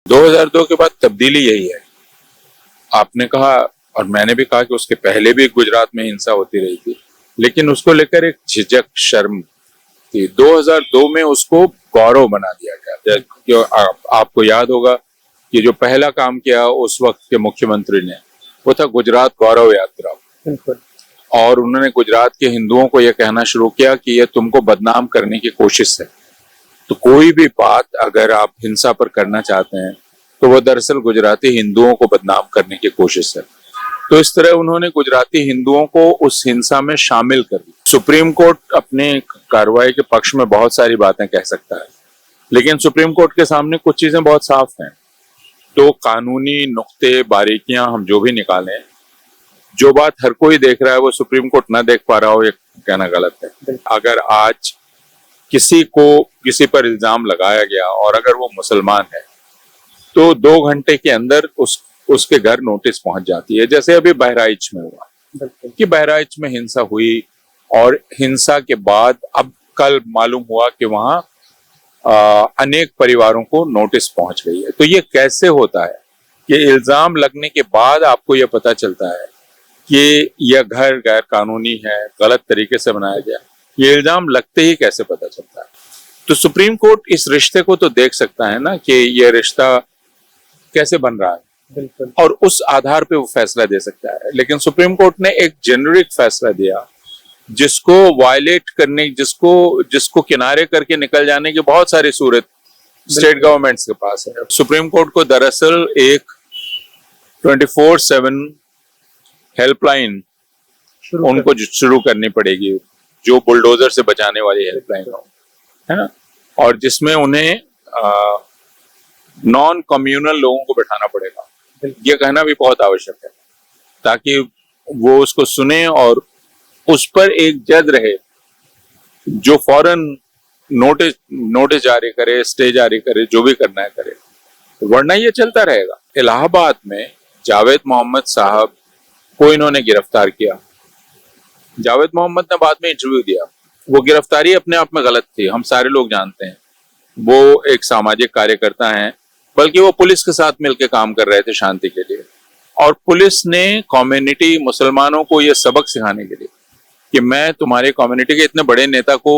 2002 के बाद तब्दीली यही है। आपने कहा और मैंने भी कहा कि उसके पहले भी गुजरात में हिंसा होती रही थी, लेकिन उसको लेकर एक झिझक, शर्म थी। 2002 में उसको गौरव बना दिया गया। आपको याद होगा कि जो पहला काम किया उस वक्त के मुख्यमंत्री ने, वो था गुजरात गौरव यात्रा। और उन्होंने गुजरात के हिंदुओं को यह कहना शुरू किया कि ये तुमको बदनाम करने की कोशिश है। तो कोई भी बात अगर आप हिंसा पर करना चाहते हैं तो वो दरअसल गुजराती हिंदुओं को बदनाम करने की कोशिश है। तो इस तरह उन्होंने गुजराती हिंदुओं को उस हिंसा में शामिल कर दिया। सुप्रीम कोर्ट अपने कार्रवाई के पक्ष में बहुत सारी बातें कह सकता है, लेकिन सुप्रीम कोर्ट के सामने कुछ चीजें बहुत साफ हैं। तो कानूनी नुक्ते, बारीकियां हम जो भी निकालें, जो बात हर कोई देख रहा है वो सुप्रीम कोर्ट ना देख पा रहा हो, ये कहना गलत है। अगर आज किसी पर इल्जाम लगाया गया और अगर वो मुसलमान है तो 2 घंटे के अंदर उसके घर नोटिस पहुंच जाती है। जैसे अभी बहराइच में हुआ कि बहराइच में हिंसा हुई और हिंसा के बाद अब कल मालूम हुआ कि वहां अनेक परिवारों को नोटिस पहुंच गई है। तो ये कैसे होता है कि इल्जाम लगने के बाद आपको यह पता चलता है कि यह घर गैर कानूनी है, गलत तरीके से बनाया गया। ये इल्जाम लगते ही कैसे पता चलता है? तो सुप्रीम कोर्ट इस रिश्ते को तो देख सकता है ना कि यह रिश्ता कैसे बन रहा है, बिल्कुल, और उस आधार पे वो फैसला दे सकता है। लेकिन सुप्रीम कोर्ट ने एक जेनरिक फैसला दिया जिसको वायलेट करने, जिसको किनारे करके निकल जाने की बहुत सारी सूरत स्टेट गवर्नमेंट्स के पास है। सुप्रीम कोर्ट को दरअसल एक 24/7 हेल्पलाइन उनको शुरू करनी पड़ेगी, जो बुलडोजर से बचाने वाली हेल्पलाइन हो, है ना, और जिसमें उन्हें नॉन कम्युनल लोगों को बैठाना पड़ेगा। ये कहना भी बहुत आवश्यक है ताकि वो उसको सुने और उस पर एक जज रहे जो फौरन नोटिस जारी करे, स्टे जारी करे, जो भी करना है करे, वरना ये चलता रहेगा। इलाहाबाद में जावेद मोहम्मद साहब को इन्होंने गिरफ्तार किया। जावेद मोहम्मद ने बाद में इंटरव्यू दिया। वो गिरफ्तारी अपने आप में गलत थी, हम सारे लोग जानते हैं। वो एक सामाजिक कार्यकर्ता हैं, बल्कि वो पुलिस के साथ मिलकर काम कर रहे थे शांति के लिए। और पुलिस ने कम्युनिटी मुसलमानों को ये सबक सिखाने के लिए कि मैं तुम्हारे कम्युनिटी के इतने बड़े नेता को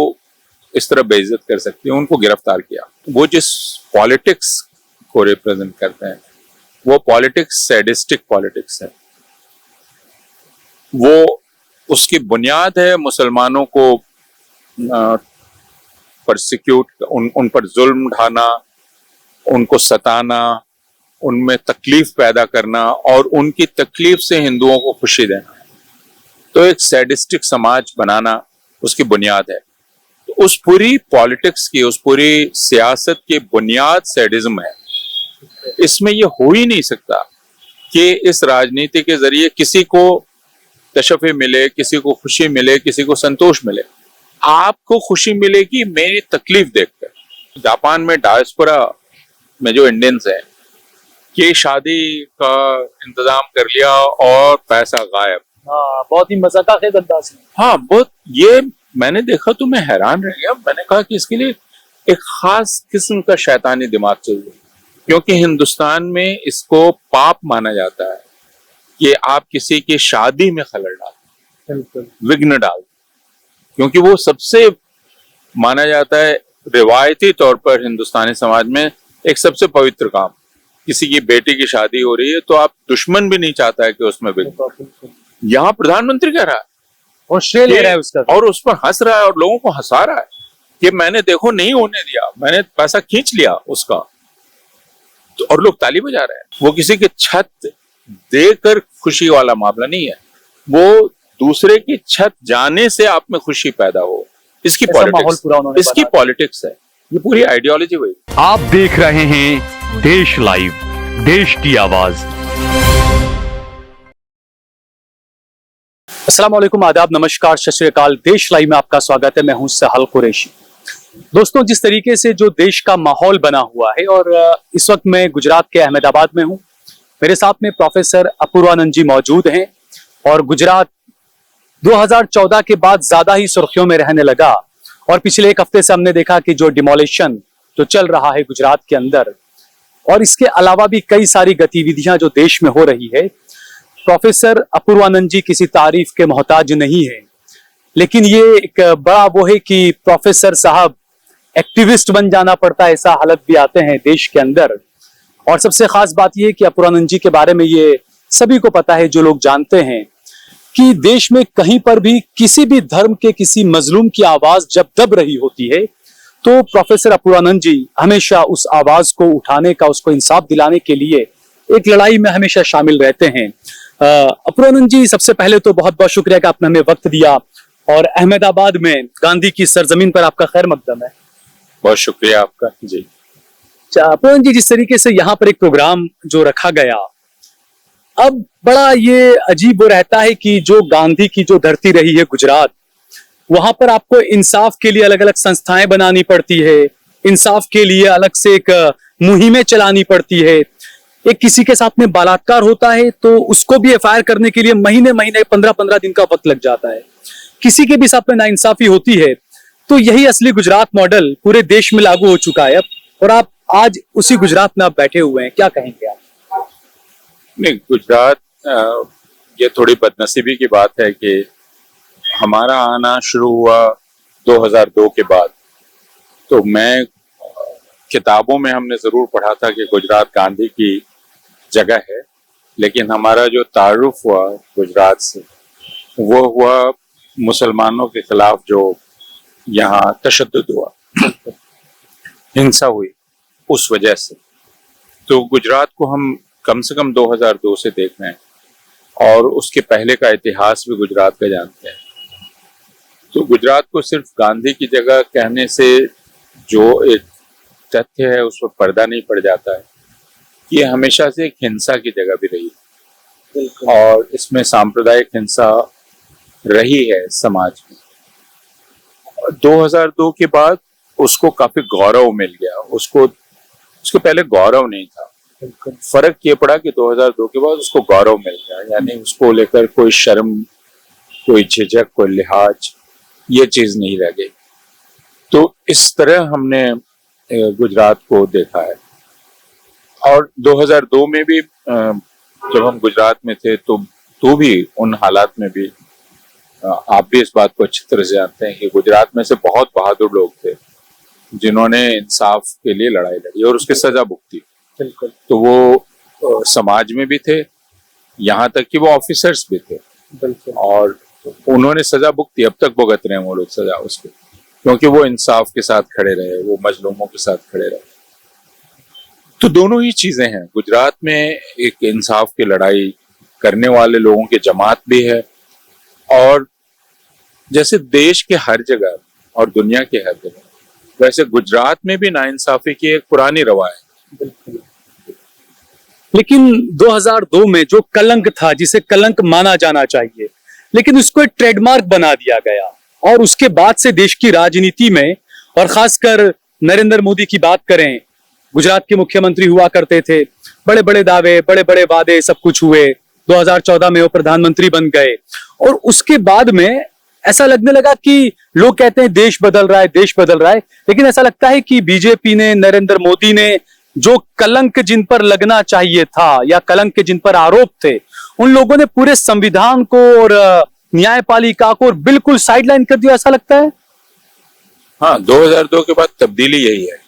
इस तरह बेइज्जत कर सकती हूँ, उनको गिरफ्तार किया। वो जिस पॉलिटिक्स को रिप्रेजेंट करते हैं वो पॉलिटिक्स सैडिस्टिक पॉलिटिक्स है। वो उसकी बुनियाद है मुसलमानों को परसिक्यूट, उन पर जुल्म ढाना, उनको सताना, उनमें तकलीफ पैदा करना और उनकी तकलीफ से हिंदुओं को खुशी देना। तो एक सैडिस्टिक समाज बनाना उसकी बुनियाद है। तो उस पूरी पॉलिटिक्स की, उस पूरी सियासत की बुनियाद सैडिज्म है। इसमें यह हो ही नहीं सकता कि इस राजनीति के जरिए किसी को तशफ़ी मिले, किसी को खुशी मिले, किसी को संतोष मिले। आपको खुशी मिलेगी मेरी तकलीफ देखकर। जापान में डायस्पोरा में जो इंडियंस हैं कि शादी का इंतजाम कर लिया और पैसा गायब। हाँ, बहुत ही मजाक अंदाज में। हाँ, बहुत, ये मैंने देखा तो मैं हैरान रह गया। मैंने कहा कि इसके लिए एक खास किस्म का शैतानी दिमाग चाहिए, क्योंकि हिंदुस्तान में इसको पाप माना जाता है कि आप किसी की शादी में खलल डाल, विघ्न डाल, क्योंकि वो सबसे माना जाता है रिवायती तौर पर हिंदुस्तानी समाज में एक सबसे पवित्र काम। किसी की बेटी की शादी हो रही है तो आप दुश्मन भी नहीं चाहता है कि उसमें विघ्न। यहाँ प्रधानमंत्री कह रहा है और श्रेय ले रहा है उसका, और उस पर हंस रहा है और लोगों को हंसा रहा है कि मैंने देखो नहीं होने दिया, मैंने पैसा खींच लिया उसका, तो और लोग ताली बजा रहे हैं। वो किसी की छत देकर खुशी वाला मामला नहीं है, वो दूसरे की छत जाने से आप में खुशी पैदा हो, इसकी पॉलिटिक्स है। ये पूरी आइडियोलॉजी हुई। आप देख रहे हैं देश लाइव, देश की आवाज। अस्सलाम वालेकुम, आदाब, नमस्कार, सत श्री अकाल। देश लाइव में आपका स्वागत है। मैं हूं सहल कुरैशी। दोस्तों, जिस तरीके से जो देश का माहौल बना हुआ है, और इस वक्त मैं गुजरात के अहमदाबाद में हूं। मेरे साथ में प्रोफेसर अपूर्वानंद जी मौजूद हैं। और गुजरात 2014 के बाद ज्यादा ही सुर्खियों में रहने लगा। और पिछले एक हफ्ते से हमने देखा कि जो डिमोलिशन जो चल रहा है गुजरात के अंदर, और इसके अलावा भी कई सारी गतिविधियां जो देश में हो रही है। प्रोफेसर अपूर्वानंद जी किसी तारीफ के मोहताज नहीं है, लेकिन ये एक बड़ा वो है कि प्रोफेसर साहब एक्टिविस्ट बन जाना पड़ता है, ऐसा हालत भी आते हैं देश के अंदर। और सबसे खास बात यह है कि अपूर्वानंद जी के बारे में ये सभी को पता है, जो लोग जानते हैं कि देश में कहीं पर भी किसी भी धर्म के किसी मजलूम की आवाज जब दब रही होती है तो प्रोफेसर अपूर्वानंद जी हमेशा उस आवाज को उठाने का, उसको इंसाफ दिलाने के लिए एक लड़ाई में हमेशा शामिल रहते हैं। अपूर्वानंद जी, सबसे पहले तो बहुत बहुत शुक्रिया कि आपने हमें वक्त दिया और अहमदाबाद में गांधी की सरजमीन पर आपका खैर मकदम है। बहुत शुक्रिया आपका जी। अपूर्वानंद जी, जिस तरीके से यहाँ पर एक प्रोग्राम जो रखा गया, अब बड़ा ये अजीब वो रहता है कि जो गांधी की जो धरती रही है गुजरात, वहां पर आपको इंसाफ के लिए अलग अलग संस्थाएं बनानी पड़ती है, इंसाफ के लिए अलग से एक मुहिमें चलानी पड़ती है। एक किसी के साथ में बलात्कार होता है तो उसको भी एफआईआर करने के लिए महीने महीने 15-15 दिन का वक्त लग जाता है। किसी के भी साथ में नाइंसाफी होती है तो यही असली गुजरात मॉडल पूरे देश में लागू हो चुका है और आप आज उसी गुजरात में आप बैठे हुए हैं, क्या कहेंगे आप? नहीं, गुजरात ये थोड़ी बदनसीबी की बात है कि हमारा आना शुरू हुआ 2002 के बाद। तो मैं किताबों में हमने जरूर पढ़ा था कि गुजरात गांधी की जगह है, लेकिन हमारा जो तारुफ हुआ गुजरात से वो हुआ मुसलमानों के खिलाफ जो यहाँ तशद्दुद हुआ, हिंसा हुई, उस वजह से। तो गुजरात को हम कम से कम 2002 से देख रहे हैं और उसके पहले का इतिहास भी गुजरात का जानते हैं। तो गुजरात को सिर्फ गांधी की जगह कहने से जो एक तथ्य है उस पर पर्दा नहीं पड़ जाता है। ये हमेशा से एक हिंसा की जगह भी रही है और इसमें सांप्रदायिक हिंसा रही है समाज में। 2002 के बाद उसको काफी गौरव मिल गया, उसके पहले गौरव नहीं था। फर्क ये पड़ा कि 2002 के बाद उसको गौरव मिल गया, यानी उसको लेकर कोई शर्म, कोई झिझक, कोई लिहाज, ये चीज नहीं रह गई। तो इस तरह हमने गुजरात को देखा है। और 2002 में भी जब हम गुजरात में थे तो भी उन हालात में भी आप भी इस बात को अच्छी तरह से जानते हैं कि गुजरात में से बहुत बहादुर लोग थे जिन्होंने इंसाफ के लिए लड़ाई लड़ी और उसकी सजा भुगती। तो वो समाज में भी थे, यहाँ तक कि वो ऑफिसर्स भी थे और उन्होंने सजा भुगती, अब तक भुगत रहे हैं वो लोग सजा उसके, क्योंकि वो इंसाफ के साथ खड़े रहे, वो मजलूमों के साथ खड़े रहे। तो दोनों ही चीजें हैं। गुजरात में एक इंसाफ की लड़ाई करने वाले लोगों की जमात भी है और जैसे देश के हर जगह और दुनिया के हर जगह, वैसे गुजरात में भी नाइंसाफी की एक पुरानी रवायत है। लेकिन 2002 में जो कलंक था, जिसे कलंक माना जाना चाहिए, लेकिन उसको एक ट्रेडमार्क बना दिया गया और उसके बाद से देश की राजनीति में, और खासकर नरेंद्र मोदी की बात करें, गुजरात के मुख्यमंत्री हुआ करते थे, बड़े बड़े दावे, बड़े बड़े वादे सब कुछ हुए। 2014 में वो प्रधानमंत्री बन गए और उसके बाद में ऐसा लगने लगा कि लोग कहते हैं देश बदल रहा है, देश बदल रहा है, लेकिन ऐसा लगता है कि बीजेपी ने, नरेंद्र मोदी ने जो कलंक जिन पर लगना चाहिए था या कलंक के जिन पर आरोप थे, उन लोगों ने पूरे संविधान को और न्यायपालिका को बिल्कुल साइडलाइन कर दिया, ऐसा लगता है। हाँ, 2002 के बाद तब्दीली यही है।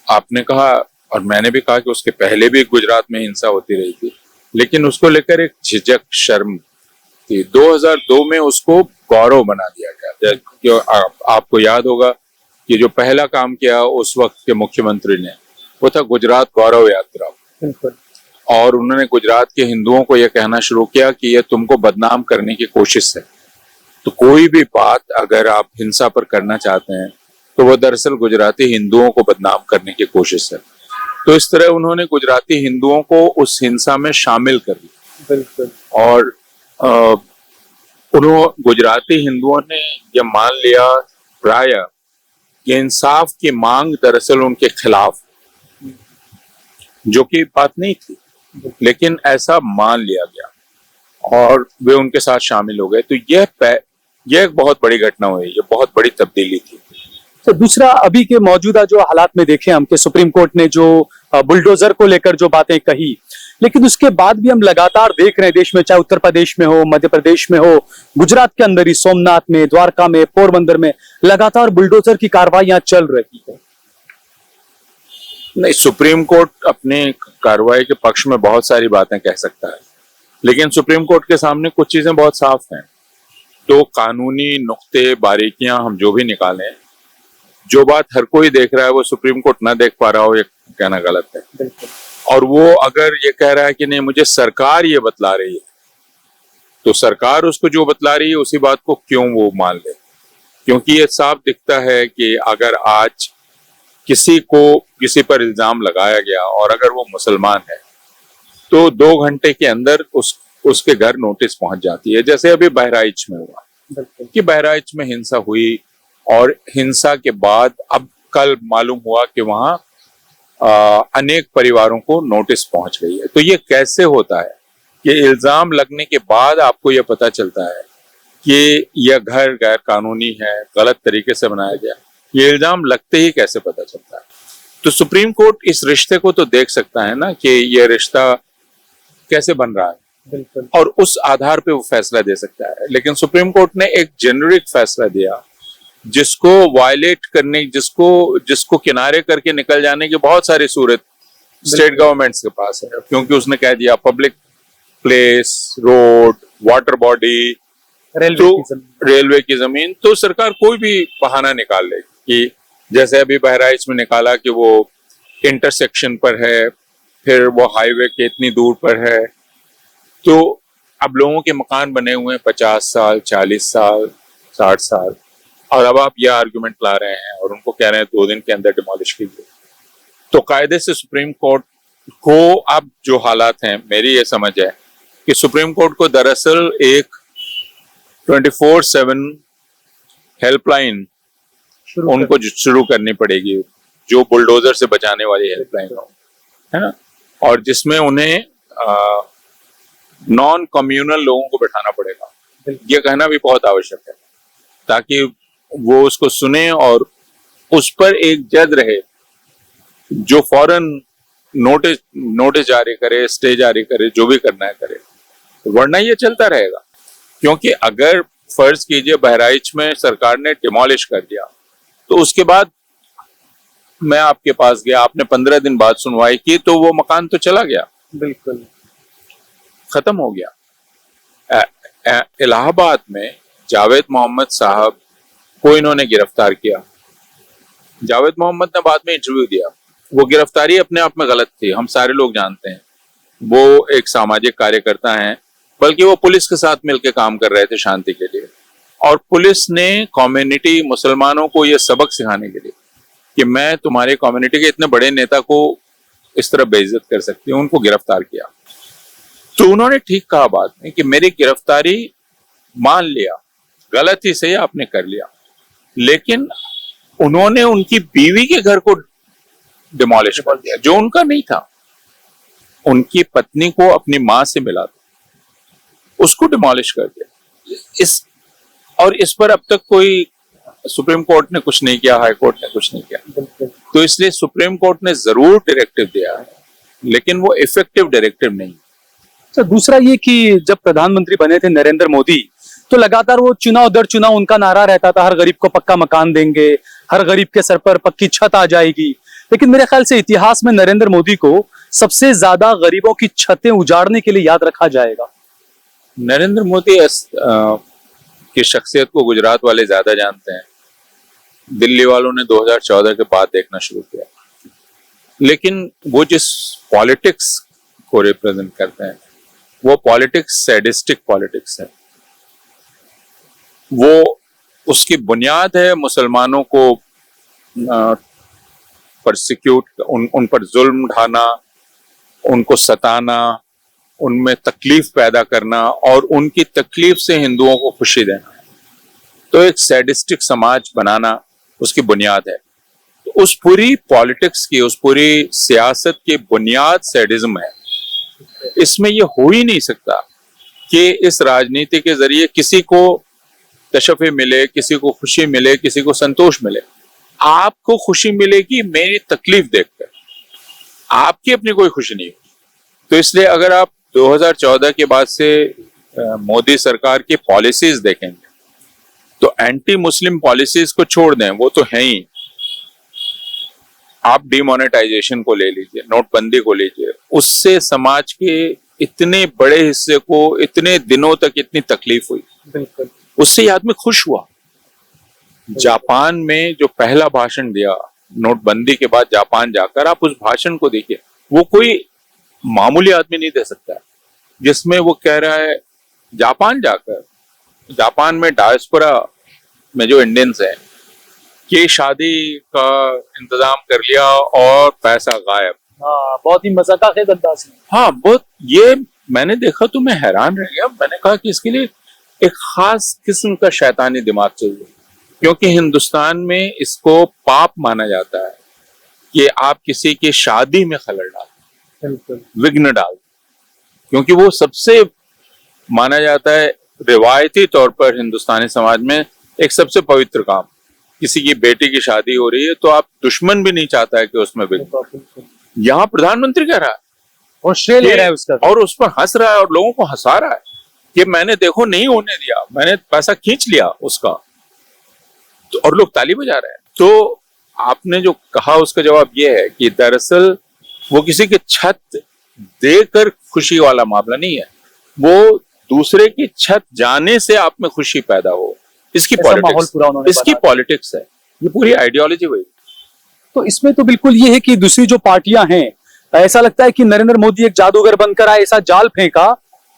आपने कहा और मैंने भी कहा कि उसके पहले भी गुजरात में हिंसा होती रही थी, लेकिन उसको लेकर एक झिझक, शर्म थी। 2002 में उसको गौरव बना दिया गया। जो आपको याद होगा कि जो पहला काम किया उस वक्त के मुख्यमंत्री ने, वो था गुजरात गौरव यात्रा, और उन्होंने गुजरात के हिंदुओं को यह कहना शुरू किया कि यह तुमको बदनाम करने की कोशिश है। तो कोई भी बात अगर आप हिंसा पर करना चाहते हैं तो वो दरअसल गुजराती हिंदुओं को बदनाम करने की कोशिश है। तो इस तरह उन्होंने गुजराती हिंदुओं को उस हिंसा में शामिल कर लिया। बिल्कुल। और गुजराती हिंदुओं ने यह मान लिया प्राय कि इंसाफ की मांग दरअसल उनके खिलाफ, जो कि बात नहीं थी, लेकिन ऐसा मान लिया गया और वे उनके साथ शामिल हो गए। तो यह एक बहुत बड़ी घटना हुई, ये बहुत बड़ी तब्दीली थी। तो दूसरा, अभी के मौजूदा जो हालात में देखें हम कि सुप्रीम कोर्ट ने जो बुलडोजर को लेकर जो बातें कही, लेकिन उसके बाद भी हम लगातार देख रहे हैं देश में, चाहे उत्तर प्रदेश में हो, मध्य प्रदेश में हो, गुजरात के अंदर ही सोमनाथ में, द्वारका में, पोरबंदर में लगातार बुलडोजर की कार्रवाइयां चल रही है। नहीं, सुप्रीम कोर्ट अपनी कार्रवाई के पक्ष में बहुत सारी बातें कह सकता है, लेकिन सुप्रीम कोर्ट के सामने कुछ चीजें बहुत साफ हैं। तो कानूनी नुक्ते, बारीकियां हम जो भी निकालें, जो बात हर कोई देख रहा है वो सुप्रीम कोर्ट ना देख पा रहा हो, ये कहना गलत है। और वो अगर ये कह रहा है कि नहीं मुझे सरकार ये बतला रही है, तो सरकार उसको जो बतला रही है उसी बात को क्यों वो मान ले? क्योंकि ये साफ दिखता है कि अगर आज किसी पर इल्जाम लगाया गया और अगर वो मुसलमान है तो 2 घंटे के अंदर उसके घर नोटिस पहुंच जाती है। जैसे अभी बहराइच में हुआ कि बहराइच में हिंसा हुई, और हिंसा के बाद अब कल मालूम हुआ कि वहां अनेक परिवारों को नोटिस पहुंच गई है। तो ये कैसे होता है कि इल्जाम लगने के बाद आपको यह पता चलता है कि यह घर गैर कानूनी है, गलत तरीके से बनाया गया? ये इल्जाम लगते ही कैसे पता चलता है? तो सुप्रीम कोर्ट इस रिश्ते को तो देख सकता है ना कि यह रिश्ता कैसे बन रहा है, बिल्कुल, और उस आधार पे वो फैसला दे सकता है। लेकिन सुप्रीम कोर्ट ने एक जेनरिक फैसला दिया जिसको वायलेट करने, जिसको किनारे करके निकल जाने की बहुत सारी सूरत स्टेट गवर्नमेंट्स के पास है, क्योंकि उसने कह दिया public place, road, water body, railway की जमीन, तो सरकार कोई भी बहाना निकाल लेगी कि जैसे अभी बहराइच में निकाला कि वो इंटरसेक्शन पर है, फिर वो हाईवे के इतनी दूर पर है, तो अब लोगों के मकान बने हुए हैं 50 साल, 40 साल, 60 साल, और अब आप यह आर्गुमेंट ला रहे हैं और उनको कह रहे हैं 2 दिन के अंदर डिमोलिश कीजिए। तो कायदे से सुप्रीम कोर्ट को अब जो हालात हैं, मेरी ये समझ है कि सुप्रीम कोर्ट को दरअसल एक 24/7 हेल्पलाइन उनको शुरू करनी पड़ेगी, जो बुलडोजर से बचाने वाली हेल्पलाइन हो, है ना, और जिसमें उन्हें नॉन कम्युनल लोगों को बैठाना पड़ेगा। ये कहना भी बहुत आवश्यक है ताकि वो उसको सुने और उस पर एक जज रहे जो फौरन नोटिस जारी करे, स्टे जारी करे, जो भी करना है करे, वरना ये चलता रहेगा। क्योंकि अगर फर्ज कीजिए बहराइच में सरकार ने डिमोलिश कर दिया, तो उसके बाद मैं आपके पास गया, आपने 15 दिन बाद सुनवाई की, तो वो मकान तो चला गया, बिल्कुल खत्म हो गया। इलाहाबाद में जावेद मोहम्मद साहब को इन्होंने गिरफ्तार किया। जावेद मोहम्मद ने बाद में इंटरव्यू दिया, वो गिरफ्तारी अपने आप में गलत थी, हम सारे लोग जानते हैं। वो एक सामाजिक कार्यकर्ता हैं, बल्कि वो पुलिस के साथ मिलकर काम कर रहे थे शांति के लिए, और पुलिस ने कम्युनिटी मुसलमानों को ये सबक सिखाने के लिए कि मैं तुम्हारे कम्युनिटी के इतने बड़े नेता को इस तरह बेइज्जत कर सकती हूँ, उनको गिरफ्तार किया। तो उन्होंने ठीक कहा बाद में कि मेरी गिरफ्तारी मान लिया, गलत ही सही आपने कर लिया, लेकिन उन्होंने उनकी बीवी के घर को डिमोलिश कर दिया जो उनका नहीं था। उनकी पत्नी को अपनी मां से मिला था, उसको डिमोलिश कर दिया। इस पर अब तक कोई सुप्रीम कोर्ट ने कुछ नहीं किया, हाई कोर्ट ने कुछ नहीं किया। तो इसलिए सुप्रीम कोर्ट ने जरूर डायरेक्टिव दिया है, लेकिन वो इफेक्टिव डायरेक्टिव नहीं। तो दूसरा ये कि जब प्रधानमंत्री बने थे नरेंद्र मोदी, तो लगातार वो चुनाव दर चुनाव उनका नारा रहता था, हर गरीब को पक्का मकान देंगे, हर गरीब के सर पर पक्की छत आ जाएगी। लेकिन मेरे ख्याल से इतिहास में नरेंद्र मोदी को सबसे ज्यादा गरीबों की छतें उजाड़ने के लिए याद रखा जाएगा। नरेंद्र मोदी की शख्सियत को गुजरात वाले ज्यादा जानते हैं, दिल्ली वालों ने 2014 के बाद देखना शुरू किया। लेकिन वो जिस पॉलिटिक्स को रिप्रेजेंट करते हैं, वो पॉलिटिक्स सैडिस्टिक पॉलिटिक्स है। वो उसकी बुनियाद है मुसलमानों को परसिक्यूट, उन पर जुल्म ढाना, उनको सताना, उनमें तकलीफ पैदा करना और उनकी तकलीफ से हिंदुओं को खुशी देना। तो एक सैडिस्टिक समाज बनाना उसकी बुनियाद है। तो उस पूरी पॉलिटिक्स की, उस पूरी सियासत की बुनियाद सैडिज्म है। इसमें यह हो ही नहीं सकता कि इस राजनीति के जरिए किसी को तशफ़ी मिले, किसी को खुशी मिले, किसी को संतोष मिले। आपको खुशी मिलेगी मेरी तकलीफ देखकर, आपकी अपनी कोई खुशी नहीं होगी। तो इसलिए अगर आप 2014 के बाद से मोदी सरकार की पॉलिसीज देखेंगे तो एंटी मुस्लिम पॉलिसीज को छोड़ दें, वो तो है ही। आप डिमोनेटाइजेशन को ले लीजिए, नोटबंदी को लीजिए, उससे समाज के इतने बड़े हिस्से को इतने दिनों तक इतनी तकलीफ हुई, बिल्कुल। उससे ये आदमी खुश हुआ। जापान में जो पहला भाषण दिया नोटबंदी के बाद, जापान जाकर आप उस भाषण को देखिए, वो कोई मामूली आदमी नहीं दे सकता है, जिसमें वो कह रहा है जापान जाकर, जापान में डायस्पोरा में जो इंडियंस हैं कि शादी का इंतजाम कर लिया और पैसा गायब। हाँ, बहुत ही मजाक अंदाज में। हाँ, बहुत, ये मैंने देखा तो मैं हैरान रह गया। मैंने कहा कि इसके लिए एक खास किस्म का शैतानी दिमाग चाहिए, क्योंकि हिंदुस्तान में इसको पाप माना जाता है कि आप किसी की शादी में खलल डाल, बिल्कुल, विघ्न डाल, क्योंकि वो सबसे माना जाता है रिवायती तौर पर हिंदुस्तानी समाज में एक सबसे पवित्र काम। किसी की बेटी की शादी हो रही है तो आप दुश्मन भी नहीं चाहता है कि उसमें विघ्न। बिल्कुल। यहाँ प्रधानमंत्री कह रहा है और श्रेय ले रहा है उसका, और उस पर हंस रहा है और लोगों को हंसा रहा है कि मैंने देखो नहीं होने दिया, मैंने पैसा खींच लिया उसका, तो और लोग ताली बजा रहे हैं। तो आपने जो कहा उसका जवाब ये है कि दरअसल वो किसी की छत देकर खुशी वाला मामला नहीं है, वो दूसरे की छत जाने से आप में खुशी पैदा हो, इसकी पॉलिटिक्स है, ये पूरी आइडियोलॉजी वही। तो इसमें तो बिल्कुल ये है कि दूसरी जो पार्टियां हैं, ऐसा लगता है कि नरेंद्र मोदी एक जादूगर बनकर आए, ऐसा जाल फेंका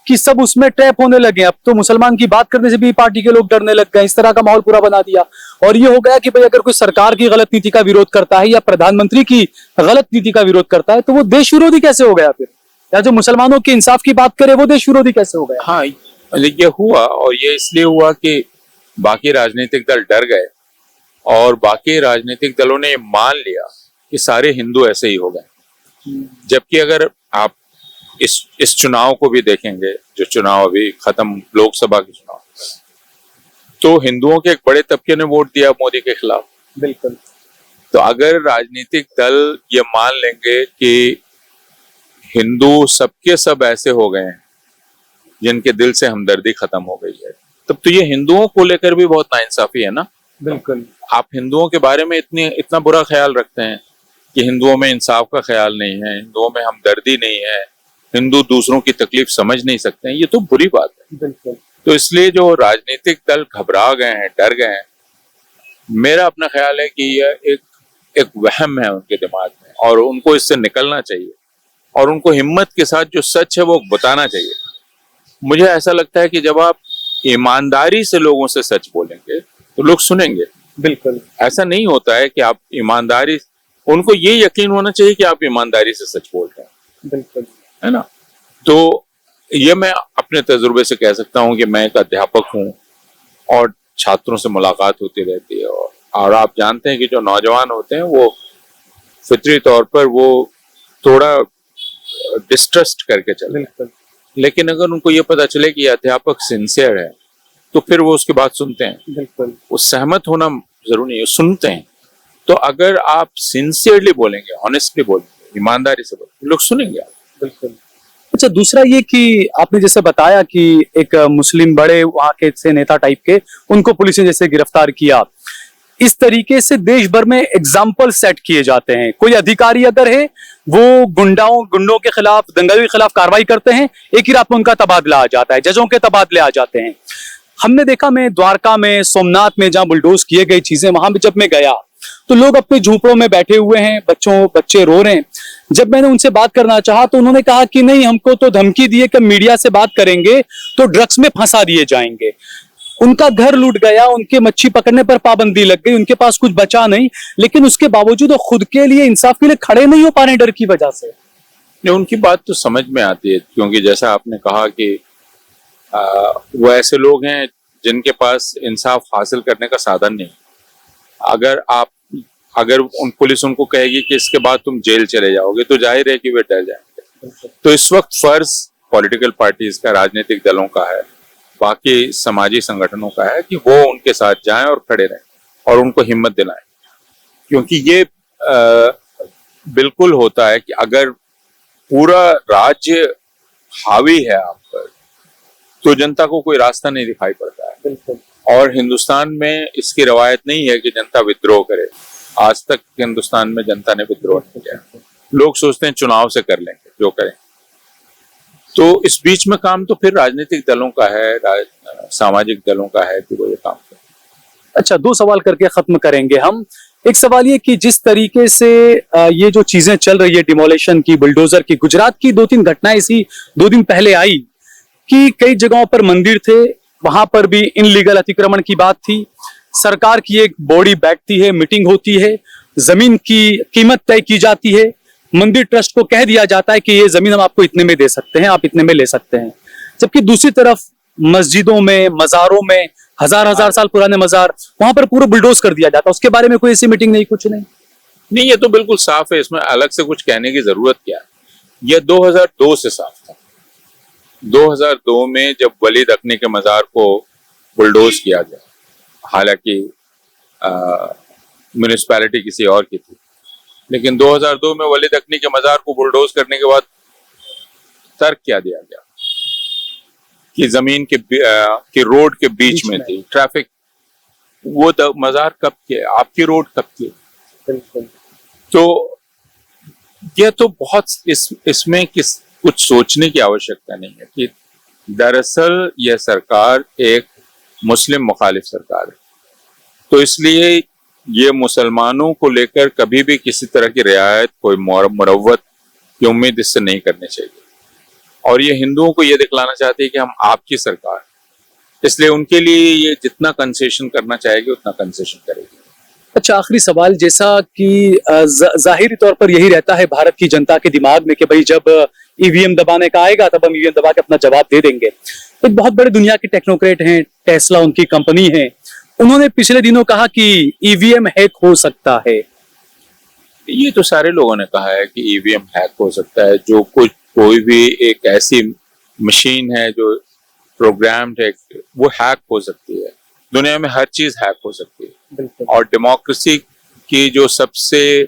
कि सब उसमें ट्रैप होने लगे। अब तो मुसलमान की बात करने से भी पार्टी के लोग डरने लग गए, इस तरह का माहौल पूरा बना दिया। और ये हो गया कि भाई अगर कोई सरकार की गलत नीति का विरोध करता है या प्रधानमंत्री की गलत नीति का विरोध करता है तो वो देश विरोधी कैसे हो गया फिर, या जो मुसलमानों के इंसाफ की बात करे वो देश विरोधी कैसे हो गया। हाँ, ये हुआ, और ये इसलिए हुआ कि बाकी राजनीतिक दल डर गए और बाकी राजनीतिक दलों ने मान लिया कि सारे हिंदू ऐसे ही हो गए। जबकि अगर आप इस चुनाव को भी देखेंगे, जो चुनाव अभी खत्म, लोकसभा के चुनाव, तो हिंदुओं के एक बड़े तबके ने वोट दिया मोदी के खिलाफ। बिल्कुल। तो अगर राजनीतिक दल ये मान लेंगे कि हिंदू सबके सब ऐसे हो गए हैं जिनके दिल से हमदर्दी खत्म हो गई है, तब तो ये हिंदुओं को लेकर भी बहुत नाइंसाफी है ना। बिल्कुल। आप हिंदुओं के बारे में इतना बुरा ख्याल रखते हैं कि हिंदुओं में इंसाफ का ख्याल नहीं है, हिंदुओं में हमदर्दी नहीं है, हिंदू दूसरों की तकलीफ समझ नहीं सकते हैं, ये तो बुरी बात है। बिल्कुल। तो इसलिए जो राजनीतिक दल घबरा गए हैं, डर गए हैं, मेरा अपना ख्याल है कि यह एक वहम है उनके दिमाग में, और उनको इससे निकलना चाहिए और उनको हिम्मत के साथ जो सच है वो बताना चाहिए। मुझे ऐसा लगता है कि जब आप ईमानदारी से लोगों से सच बोलेंगे तो लोग सुनेंगे। बिल्कुल। ऐसा नहीं होता है कि आप ईमानदारी, उनको ये यकीन होना चाहिए कि आप ईमानदारी से सच बोल रहे हैं। बिल्कुल, है ना। तो ये मैं अपने तजुर्बे से कह सकता हूँ कि मैं एक अध्यापक हूँ और छात्रों से मुलाकात होती रहती है, और आप जानते हैं कि जो नौजवान होते हैं वो फितरी तौर पर वो थोड़ा डिस्ट्रस्ट करके चलते हैं, लेकिन अगर उनको ये पता चले कि अध्यापक सिंसियर है तो फिर वो उसकी बात सुनते हैं। बिल्कुल। वो सहमत होना जरूरी नहीं है, सुनते हैं। तो अगर आप सिंसियरली बोलेंगे, ऑनेस्टली बोलेंगे, ईमानदारी से बोलेंगे, लोग सुनेंगे आप। बिल्कुल। अच्छा, दूसरा ये कि आपने जैसे बताया कि एक मुस्लिम बड़े वहां के से नेता टाइप के, उनको पुलिस ने जैसे गिरफ्तार किया, इस तरीके से देश भर में एग्जाम्पल सेट किए जाते हैं। कोई अधिकारी अगर है वो गुंडों के खिलाफ, दंगल के खिलाफ कार्रवाई करते हैं, एक ही रात में उनका तबादला आ जाता है, जजों के तबादले आ जाते हैं। हमने देखा, मैं द्वारका में, सोमनाथ में जहां बुलडोज किए गई चीजें, वहां भी जब मैं गया तो लोग अपने झोपड़ों में बैठे हुए हैं, बच्चे रो रहे हैं। जब मैंने उनसे बात करना चाहा तो उन्होंने कहा कि नहीं, हमको तो धमकी दिए कि मीडिया से बात करेंगे तो ड्रग्स में फंसा दिए जाएंगे। उनका घर लूट गया, उनके मच्छी पकड़ने पर पाबंदी लग गई, उनके पास कुछ बचा नहीं, लेकिन उसके बावजूद वो खुद के लिए, इंसाफ के लिए खड़े नहीं हो पा रहे डर की वजह से। उनकी बात तो समझ में आती है, क्योंकि जैसा आपने कहा कि वो ऐसे लोग हैं जिनके पास इंसाफ हासिल करने का साधन नहीं। अगर उन पुलिस उनको कहेगी कि इसके बाद तुम जेल चले जाओगे तो जाहिर है कि वे डर जाएंगे। तो इस वक्त फर्ज पॉलिटिकल पार्टीज का, राजनीतिक दलों का है, बाकी समाजी संगठनों का है कि वो उनके साथ जाएं और खड़े रहें और उनको हिम्मत दिलाएं। क्योंकि ये बिल्कुल होता है कि अगर पूरा राज्य हावी है आप पर तो जनता को कोई रास्ता नहीं दिखाई पड़ता है। बिल्कुल। और हिंदुस्तान में इसकी रवायत नहीं है कि जनता विद्रोह करे। आज तक हिंदुस्तान में जनता ने विद्रोह नहीं किया। लोग सोचते हैं चुनाव से कर लेंगे जो करें। तो इस बीच में काम तो फिर राजनीतिक दलों का है, सामाजिक दलों का है कि वो ये काम करें। अच्छा, 2 सवाल करके खत्म करेंगे हम। एक सवाल ये कि जिस तरीके से ये जो चीजें चल रही है डिमोलेशन की, बुलडोजर की, गुजरात की 2-3 घटनाएं इसी 2 दिन पहले आई कि कई जगहों पर मंदिर थे, वहां पर भी इनलीगल अतिक्रमण की बात थी। सरकार की एक बॉडी बैठती है, मीटिंग होती है, जमीन की कीमत तय की जाती है, मंदिर ट्रस्ट को कह दिया जाता है कि ये जमीन हम आपको इतने में दे सकते हैं, आप इतने में ले सकते हैं। जबकि दूसरी तरफ मस्जिदों में, मजारों में, हजार साल पुराने मजार, वहां पर पूरा बुलडोज कर दिया जाता है। उसके बारे में कोई ऐसी मीटिंग नहीं, कुछ नहीं। नहीं, ये तो बिल्कुल साफ है, इसमें अलग से कुछ कहने की जरूरत क्या है। यह 2002 से साफ था। 2002 में जब वलीद अकनी के मजार को बुलडोज किया गया, हालांकि म्युनिसिपैलिटी किसी और की थी, लेकिन 2002 में वलीद अकनी के मजार को बुलडोज करने के बाद तर्क क्या दिया गया कि जमीन के रोड के बीच में थी ट्रैफिक। वो मजार कब के, आपकी रोड कब की? तो यह तो बहुत इसमें कुछ सोचने की आवश्यकता नहीं है कि दरअसल यह सरकार एक मुस्लिम मुखालिफ सरकार है। तो इसलिए ये मुसलमानों को लेकर कभी भी किसी तरह की रियायत, कोई मुरव्वत की उम्मीद इससे नहीं करनी चाहिए। और ये हिंदुओं को ये दिखलाना चाहते हैं कि हम आपकी सरकार, इसलिए उनके लिए ये जितना कंसेशन करना चाहेगी उतना कंसेशन करेगी। अच्छा, आखिरी सवाल, जैसा कि जाहिरी तौर पर यही रहता है भारत की जनता के दिमाग में कि भाई जब ईवीएम दबाने का आएगा तब हम ईवीएम दबा के अपना जवाब दे देंगे। एक बहुत बड़े दुनिया के टेक्नोक्रेट हैं, टेस्ला उनकी कंपनी है, उन्होंने पिछले दिनों कहा कि ईवीएम हैक हो सकता है। ये तो सारे लोगों ने कहा है कि ईवीएम हैक हो सकता है। जो कोई भी एक ऐसी मशीन है जो प्रोग्राम्ड है, वो हैक हो सकती है। दुनिया में हर चीज हैक हो सकती है। और डेमोक्रेसी की जो सबसे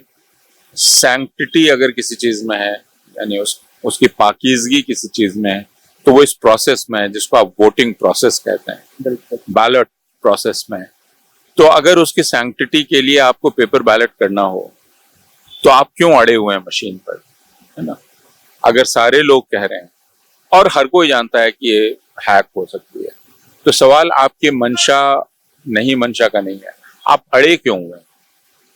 सैंक्टिटी अगर किसी चीज में है, यानी उसकी पाकीज़गी किसी चीज में है, तो वो इस प्रोसेस में है जिसको आप वोटिंग प्रोसेस कहते हैं, बैलेट प्रोसेस में है। तो अगर उसकी सैंक्टिटी के लिए आपको पेपर बैलेट करना हो तो आप क्यों अड़े हुए हैं मशीन पर, है ना? अगर सारे लोग कह रहे हैं और हर कोई जानता है कि ये हैक हो सकती है, तो सवाल आपके मंशा का नहीं है, आप अड़े क्यों हुए?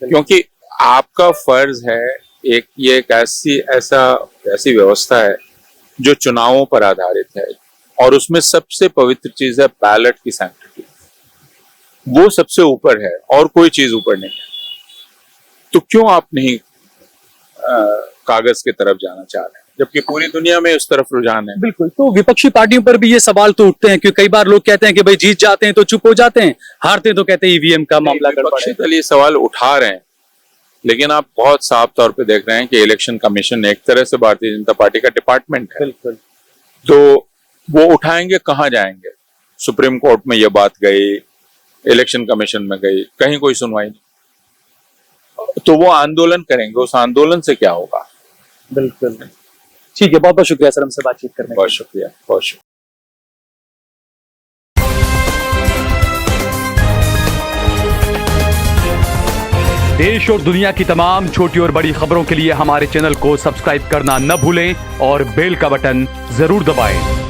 क्योंकि आपका फर्ज है, ये एक ऐसी व्यवस्था है जो चुनावों पर आधारित है और उसमें सबसे पवित्र चीज है बैलेट की सैंक्टिटी। वो सबसे ऊपर है और कोई चीज ऊपर नहीं है। तो क्यों आप नहीं कागज की तरफ जाना चाह रहे हैं, जबकि पूरी दुनिया में उस तरफ रुझान है? बिल्कुल। तो विपक्षी पार्टियों पर भी ये सवाल तो उठते हैं, क्योंकि कई बार लोग कहते हैं कि भाई जीत जाते हैं तो चुप हो जाते हैं, हारते हैं तो कहते हैं ईवीएम का मामला गड़बड़ है। विपक्षी सवाल उठा रहे हैं, लेकिन आप बहुत साफ तौर पे देख रहे हैं कि इलेक्शन कमीशन एक तरह से भारतीय जनता पार्टी का डिपार्टमेंट है। बिल्कुल। तो वो उठाएंगे, कहाँ जाएंगे? सुप्रीम कोर्ट में ये बात गई, इलेक्शन कमीशन में गई, कहीं कोई सुनवाई नहीं। तो वो आंदोलन करेंगे, उस आंदोलन से क्या होगा? बिल्कुल। ठीक है, बहुत बहुत शुक्रिया सर हमसे बातचीत करने के लिए। बहुत शुक्रिया, बहुत शुक्रिया। देश और दुनिया की तमाम छोटी और बड़ी खबरों के लिए हमारे चैनल को सब्सक्राइब करना न भूलें और बेल का बटन जरूर दबाएं।